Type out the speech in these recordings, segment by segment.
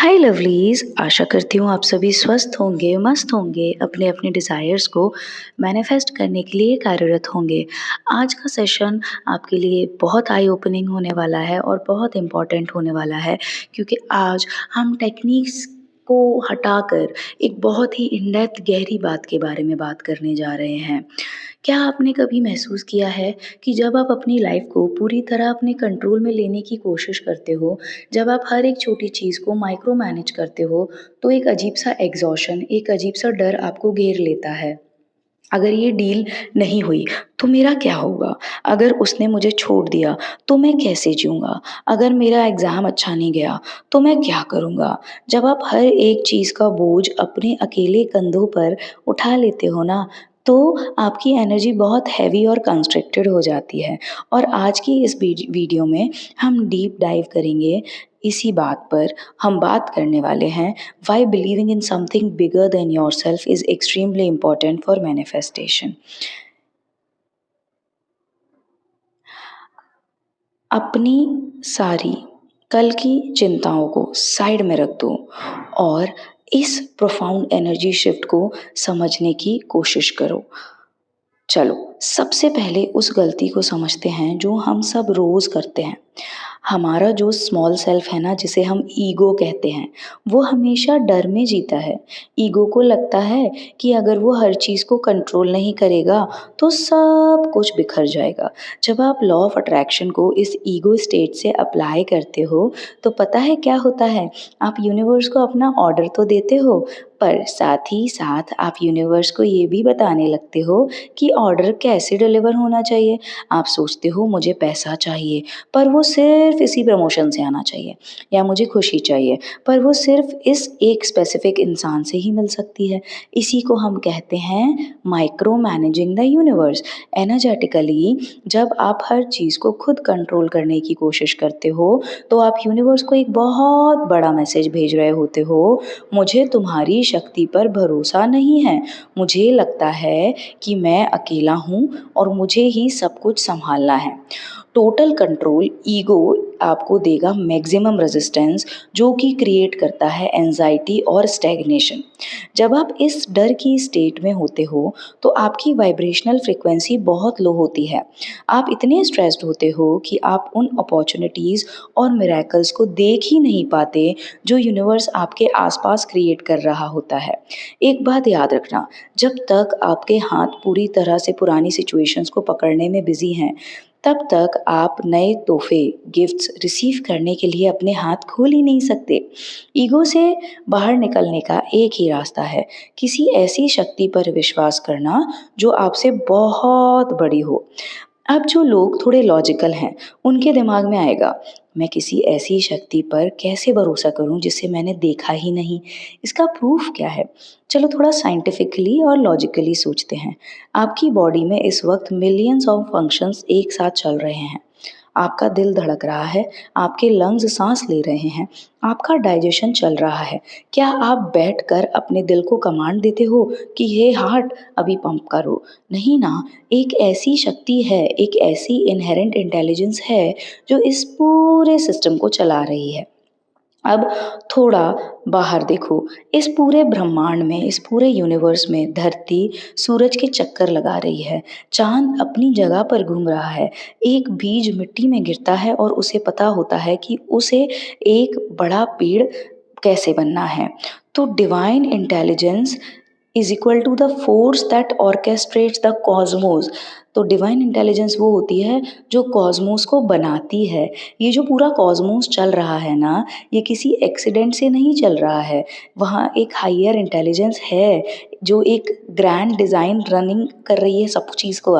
हाय lovelies, आशा करती हूँ आप सभी स्वस्थ होंगे, मस्त होंगे, अपने अपने डिज़ायर्स को मैनिफेस्ट करने के लिए कार्यरत होंगे। आज का सेशन आपके लिए बहुत आई ओपनिंग होने वाला है और बहुत इम्पॉर्टेंट होने वाला है, क्योंकि आज हम टेक्निक्स को हटाकर एक बहुत ही इन डेप्थ गहरी बात के बारे में बात करने जा रहे हैं। क्या आपने कभी महसूस किया है कि जब आप अपनी लाइफ को पूरी तरह अपने कंट्रोल में लेने की कोशिश करते हो, जब आप हर एक छोटी चीज़ को माइक्रो मैनेज करते हो, तो एक अजीब-सा एग्ज़ॉशन, एक अजीब-सा डर आपको घेर लेता है। अगर ये डील नहीं हुई, तो मेरा क्या होगा? अगर उसने मुझे छोड़ दिया, तो मैं कैसे जीऊँगा? अगर मेरा एग्ज़ाम अच्छा नहीं गया, तो मैं क्या करूँगा? जब आप हर एक चीज़ का बोझ अपने अकेले कंधों पर उठा लेते हो ना, तो आपकी एनर्जी बहुत हेवी और कंस्ट्रिक्टेड हो जाती है। और आज की इस वीडियो में हम डीप डाइव करेंगे इसी बात पर। हम बात करने वाले हैं, why believing in something bigger than yourself is extremely important for manifestation. अपनी सारी कल की चिंताओं को साइड में रख दो और इस प्रोफाउंड एनर्जी शिफ्ट को समझने की कोशिश करो। चलो, सबसे पहले उस गलती को समझते हैं जो हम सब रोज़ करते हैं। हमारा जो स्मॉल सेल्फ है ना, जिसे हम ईगो कहते हैं, वो हमेशा डर में जीता है। ईगो को लगता है कि अगर वो हर चीज़ को कंट्रोल नहीं करेगा, तो सब कुछ बिखर जाएगा। जब आप लॉ ऑफ अट्रैक्शन को इस ईगो स्टेट से अप्लाई करते हो, तो पता है क्या होता है? आप यूनिवर्स को अपना ऑर्डर तो देते हो, पर साथ ही साथ आप यूनिवर्स को ये भी बताने लगते हो कि ऑर्डर कैसे डिलीवर होना चाहिए। आप सोचते हो मुझे पैसा चाहिए, पर वो सिर्फ इसी प्रमोशन से आना चाहिए, या मुझे खुशी चाहिए, पर वो सिर्फ इस एक स्पेसिफिक इंसान से ही मिल सकती है। इसी को हम कहते हैं micro managing the universe. Energetically जब आप हर चीज़ को खुद कंट्रोल करने की कोशिश करते हो, तो आप यूनिवर्स को एक बहुत बड़ा मैसेज भेज रहे होते हो, मुझे तुम्हारी शक्ति पर भरोसा नहीं है। मुझे लगता है कि मैं अकेला हूँ और मुझे ही सब कुछ सँभालना है। टोटल कंट्रोल ईगो आपको देगा मैक्सिमम रेजिस्टेंस, जो कि क्रिएट करता है एंजाइटी और स्टैग्नेशन। जब आप इस डर की स्टेट में होते हो, तो आपकी वाइब्रेशनल फ्रीक्वेंसी बहुत लो होती है। आप इतने स्ट्रेस्ड होते हो कि आप उन अपॉर्चुनिटीज़ और मिरेकल्स को देख ही नहीं पाते जो यूनिवर्स आपके आसपास क्रिएट कर रहा होता है। एक बात याद रखना, जब तक आपके हाथ पूरी तरह से पुरानी सिचुएशंस को पकड़ने में बिजी हैं, तब तक आप नए तोहफे, गिफ्ट्स रिसीव करने के लिए अपने हाथ खोल ही नहीं सकते। ईगो से बाहर निकलने का एक ही रास्ता है, किसी ऐसी शक्ति पर विश्वास करना जो आपसे बहुत बड़ी हो। अब जो लोग थोड़े लॉजिकल हैं, उनके दिमाग में आएगा, मैं किसी ऐसी शक्ति पर कैसे भरोसा करूं जिसे मैंने देखा ही नहीं? इसका प्रूफ क्या है? चलो थोड़ा साइंटिफिकली और लॉजिकली सोचते हैं। आपकी बॉडी में इस वक्त मिलियंस ऑफ फंक्शंस एक साथ चल रहे हैं। आपका दिल धड़क रहा है, आपके लंग्स सांस ले रहे हैं, आपका डाइजेशन चल रहा है। क्या आप बैठकर अपने दिल को कमांड देते हो कि हे हार्ट, अभी पंप करो? नहीं ना। एक ऐसी शक्ति है, एक ऐसी इनहेरेंट इंटेलिजेंस है जो इस पूरे सिस्टम को चला रही है। अब थोड़ा बाहर देखो, इस पूरे ब्रह्मांड में, इस पूरे यूनिवर्स में धरती सूरज के चक्कर लगा रही है, चांद अपनी जगह पर घूम रहा है, एक बीज मिट्टी में गिरता है और उसे पता होता है कि उसे एक बड़ा पेड़ कैसे बनना है। तो divine intelligence is equal to the force that orchestrates the cosmos. तो डिवाइन इंटेलिजेंस वो होती है जो कॉस्मोस को बनाती है। ये जो पूरा कॉस्मोस चल रहा है ना, ये किसी एक्सीडेंट से नहीं चल रहा है। वहाँ एक हायर इंटेलिजेंस है जो एक ग्रैंड डिज़ाइन रनिंग कर रही है सब चीज़ को।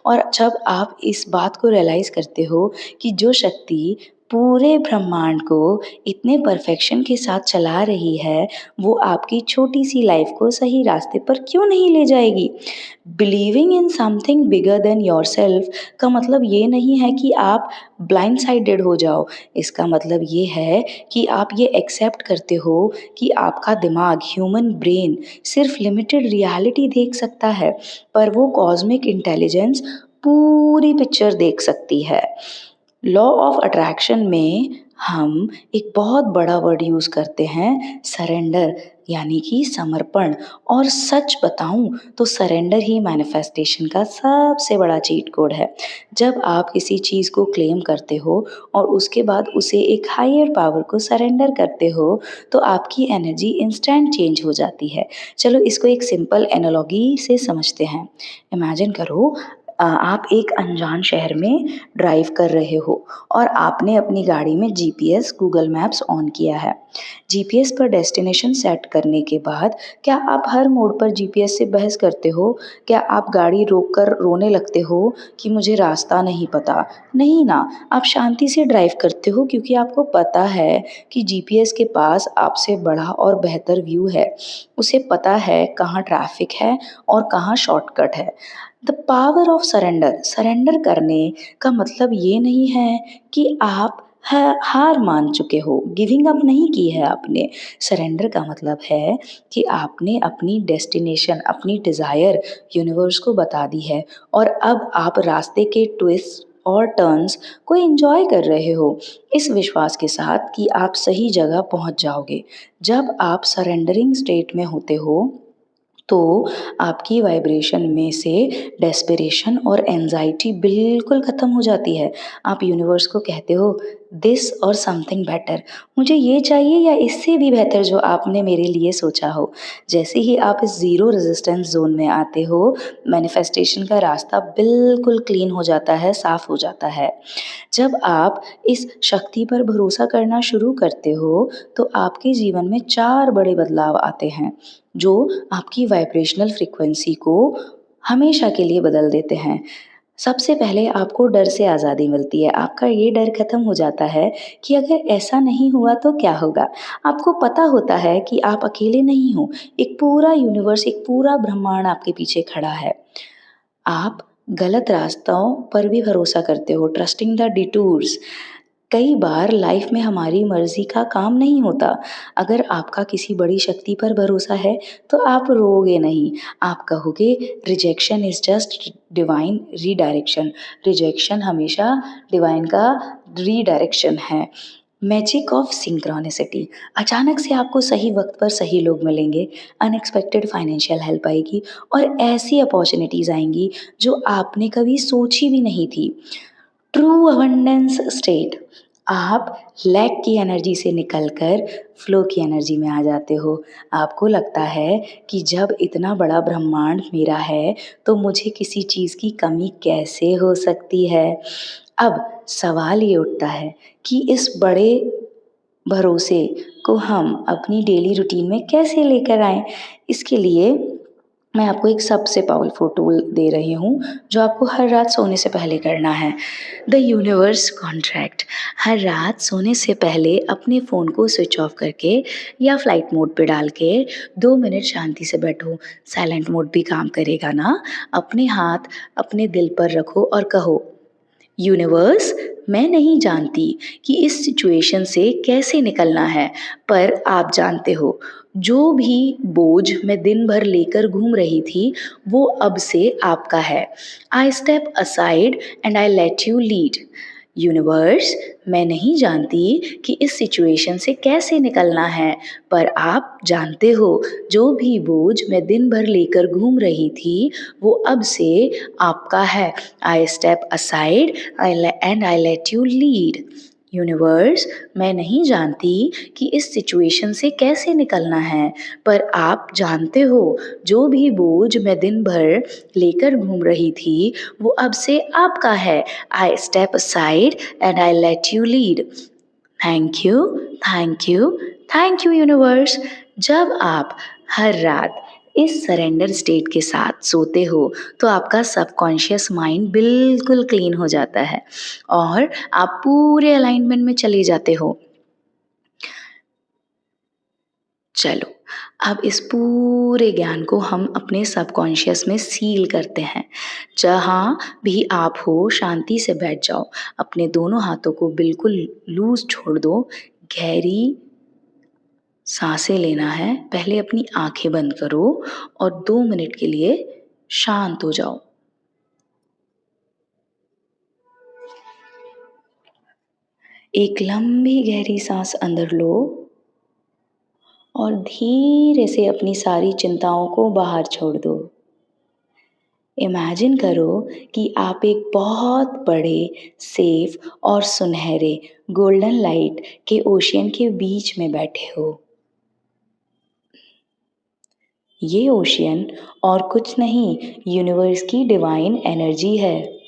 और जब आप इस बात को रियलाइज़ करते हो कि जो शक्ति पूरे ब्रह्मांड को इतने परफेक्शन के साथ चला रही है, वो आपकी छोटी सी लाइफ को सही रास्ते पर क्यों नहीं ले जाएगी? Believing in something bigger than yourself का मतलब ये नहीं है कि आप ब्लाइंड साइडेड हो जाओ। इसका मतलब ये है कि आप ये एक्सेप्ट करते हो कि आपका दिमाग, ह्यूमन ब्रेन, सिर्फ लिमिटेड रियलिटी देख सकता है, पर वो कॉस्मिक इंटेलिजेंस पूरी पिक्चर देख सकती है। लॉ ऑफ अट्रैक्शन में हम एक बहुत बड़ा वर्ड यूज़ करते हैं सरेंडर, यानी कि समर्पण। और सच बताऊँ तो सरेंडर ही मैनिफेस्टेशन का सबसे बड़ा चीट कोड है। जब आप किसी चीज़ को क्लेम करते हो और उसके बाद उसे एक हायर पावर को सरेंडर करते हो, तो आपकी एनर्जी इंस्टेंट चेंज हो जाती है। चलो इसको एक सिंपल एनालॉजी से समझते हैं। इमेजिन करो, आप एक अनजान शहर में ड्राइव कर रहे हो और आपने अपनी गाड़ी में जीपीएस, गूगल मैप्स ऑन किया है। जीपीएस पर डेस्टिनेशन सेट करने के बाद क्या आप हर मोड़ पर जीपीएस से बहस करते हो? क्या आप गाड़ी रोककर रोने लगते हो कि मुझे रास्ता नहीं पता? नहीं ना, आप शांति से ड्राइव करते हो क्योंकि आपको पता है कि जीपीएस के पास आपसे बड़ा और बेहतर व्यू है। उसे पता है कहाँ ट्रैफिक है और कहाँ शॉर्टकट है। The power of surrender, surrender करने का मतलब ये नहीं है कि आप हार मान चुके हो, गिविंग अप नहीं की है आपने। सरेंडर का मतलब है कि आपने अपनी डेस्टिनेशन, अपनी डिज़ायर यूनिवर्स को बता दी है और अब आप रास्ते के ट्विस्ट और टर्न्स को एंजॉय कर रहे हो, इस विश्वास के साथ कि आप सही जगह पहुंच जाओगे। जब आप सरेंडरिंग स्टेट में होते हो तो आपकी वाइब्रेशन में से डेस्परेशन और एंजाइटी बिल्कुल ख़त्म हो जाती है। आप यूनिवर्स को कहते हो दिस और समथिंग बेटर, मुझे ये चाहिए या इससे भी बेहतर जो आपने मेरे लिए सोचा हो। जैसे ही आप इस ज़ीरो रेजिस्टेंस ज़ोन में आते हो, मैनिफेस्टेशन का रास्ता बिल्कुल क्लीन हो जाता है, साफ़ हो जाता है। जब आप इस शक्ति पर भरोसा करना शुरू करते हो, तो आपके जीवन में 4 बड़े बदलाव आते हैं, जो आपकी वाइब्रेशनल फ्रीक्वेंसी को हमेशा के लिए बदल देते हैं। सबसे पहले आपको डर से आज़ादी मिलती है। आपका ये डर खत्म हो जाता है कि अगर ऐसा नहीं हुआ तो क्या होगा? आपको पता होता है कि आप अकेले नहीं हो, एक पूरा यूनिवर्स, एक पूरा ब्रह्मांड आपके पीछे खड़ा है। आप गलत रास्तों पर भी भरोसा करते हो, ट्रस्टिंग द डिटूर्स। कई बार लाइफ में हमारी मर्जी का काम नहीं होता। अगर आपका किसी बड़ी शक्ति पर भरोसा है, तो आप रोओगे नहीं। आप कहोगे rejection is just divine redirection. Rejection हमेशा डिवाइन का रीडायरेक्शन है। मैजिक ऑफ सिंक्रोनिसिटी, अचानक से आपको सही वक्त पर सही लोग मिलेंगे, अनएक्सपेक्टेड फाइनेंशियल हेल्प आएगी और ऐसी अपॉर्चुनिटीज़ आएंगी जो आपने कभी सोची भी नहीं थी। ट्रू अबंडेंस स्टेट, आप लैक की एनर्जी से निकलकर फ्लो की एनर्जी में आ जाते हो। आपको लगता है कि जब इतना बड़ा ब्रह्मांड मेरा है, तो मुझे किसी चीज़ की कमी कैसे हो सकती है? अब सवाल ये उठता है कि इस बड़े भरोसे को हम अपनी डेली रूटीन में कैसे लेकर आएँ? इसके लिए मैं आपको एक सबसे पावरफुल टूल दे रही हूँ, जो आपको हर रात सोने से पहले करना है। The universe contract. हर रात सोने से पहले अपने फ़ोन को स्विच ऑफ करके या फ्लाइट मोड पे डाल के 2 मिनट शांति से बैठो। साइलेंट मोड भी काम करेगा ना। अपने हाथ अपने दिल पर रखो और कहो, यूनिवर्स, मैं नहीं जानती कि इस सिचुएशन से कैसे निकलना है, पर आप जानते हो। जो भी बोझ मैं दिन भर लेकर घूम रही थी, वो अब से आपका है। आई step aside and I let you lead. Universe, मैं नहीं जानती कि इस सिचुएशन से कैसे निकलना है, पर आप जानते हो। जो भी बोझ मैं दिन भर लेकर घूम रही थी, वो अब से आपका है। आई step aside and I let you lead. Universe, मैं नहीं जानती कि इस सिचुएशन से कैसे निकलना है, पर आप जानते हो। जो भी बोझ मैं दिन भर लेकर घूम रही थी, वो अब से आपका है। आई step aside and I let you lead. Thank you, thank you, thank you universe. जब आप हर रात इस सरेंडर स्टेट के साथ सोते हो, तो आपका सबकॉन्शियस माइंड बिल्कुल क्लीन हो जाता है और आप पूरे अलाइनमेंट में चले जाते हो। चलो, अब इस पूरे ज्ञान को हम अपने सबकॉन्शियस में सील करते हैं। जहाँ भी आप हो, शांति से बैठ जाओ। अपने दोनों हाथों को बिल्कुल लूज़ छोड़ दो। गहरी साँसें लेना है। पहले अपनी आँखें बंद करो और 2 मिनट के लिए शांत हो जाओ। एक लंबी गहरी सांस अंदर लो और धीरे से अपनी सारी चिंताओं को बाहर छोड़ दो। इमेजिन करो कि आप एक बहुत बड़े, सेफ और सुनहरे गोल्डन लाइट के ओशियन के बीच में बैठे हो। ये ओशियन और कुछ नहीं, यूनिवर्स की डिवाइन एनर्जी है।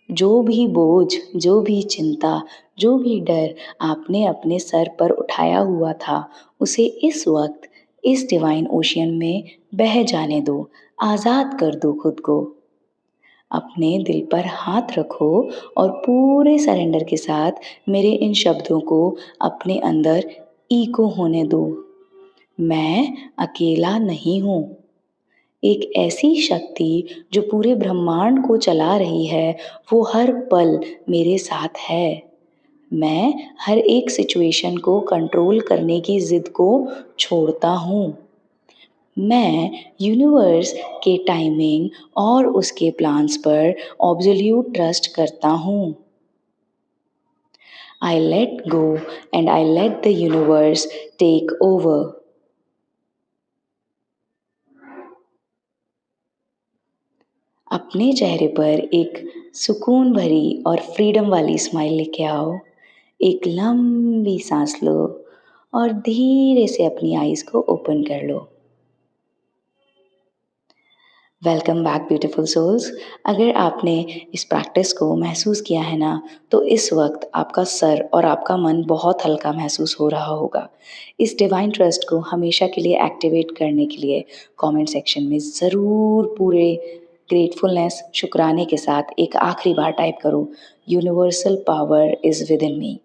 जो भी बोझ, जो भी चिंता, जो भी डर आपने अपने सर पर उठाया हुआ था, उसे इस वक्त इस डिवाइन ओशियन में बह जाने दो। आज़ाद कर दो खुद को। अपने दिल पर हाथ रखो और पूरे सरेंडर के साथ मेरे इन शब्दों को अपने अंदर इको होने दो। मैं अकेला नहीं हूँ। एक ऐसी शक्ति जो पूरे ब्रह्मांड को चला रही है, वो हर पल मेरे साथ है। मैं हर एक सिचुएशन को कंट्रोल करने की जिद को छोड़ता हूँ। मैं यूनिवर्स के टाइमिंग और उसके प्लान्स पर ऑब्सोल्यूट ट्रस्ट करता हूँ। I let go and I let the universe take over. अपने चेहरे पर एक सुकून भरी और फ्रीडम वाली स्माइल लेके आओ। एक लंबी सांस लो और धीरे से अपनी आईज को ओपन कर लो। Welcome back beautiful souls. अगर आपने इस प्रैक्टिस को महसूस किया है ना, तो इस वक्त आपका सर और आपका मन बहुत हल्का महसूस हो रहा होगा। इस डिवाइन ट्रस्ट को हमेशा के लिए एक्टिवेट करने के लिए कमेंट सेक्शन में ज़रूर पूरे ग्रेटफुलनेस, शुक्राने के साथ एक आखिरी बार टाइप करो, universal power is with in me.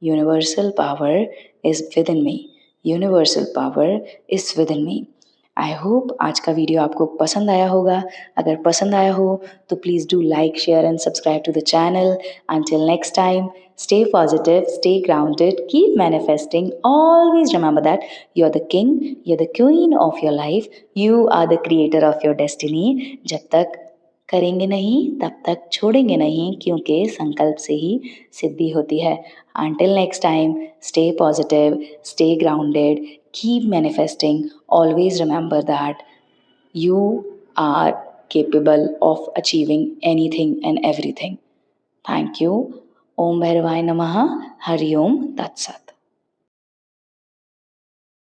Universal power is with in me. Universal power is with in me. I hope आज का वीडियो आपको पसंद आया होगा। अगर पसंद आया हो तो please do like, share and subscribe to the channel. Until next time, stay positive, stay grounded, keep manifesting. Always remember that you're the king, you're the queen of your life. You are the creator of your destiny. जब तक करेंगे नहीं तब तक छोड़ेंगे नहीं, क्योंकि संकल्प से ही सिद्धि होती है। Until next time, stay positive, stay grounded, keep manifesting. Always remember that you are capable of achieving anything and everything. Thank you. Om Bhairavaye Namaha. Hari Om Tat Sat.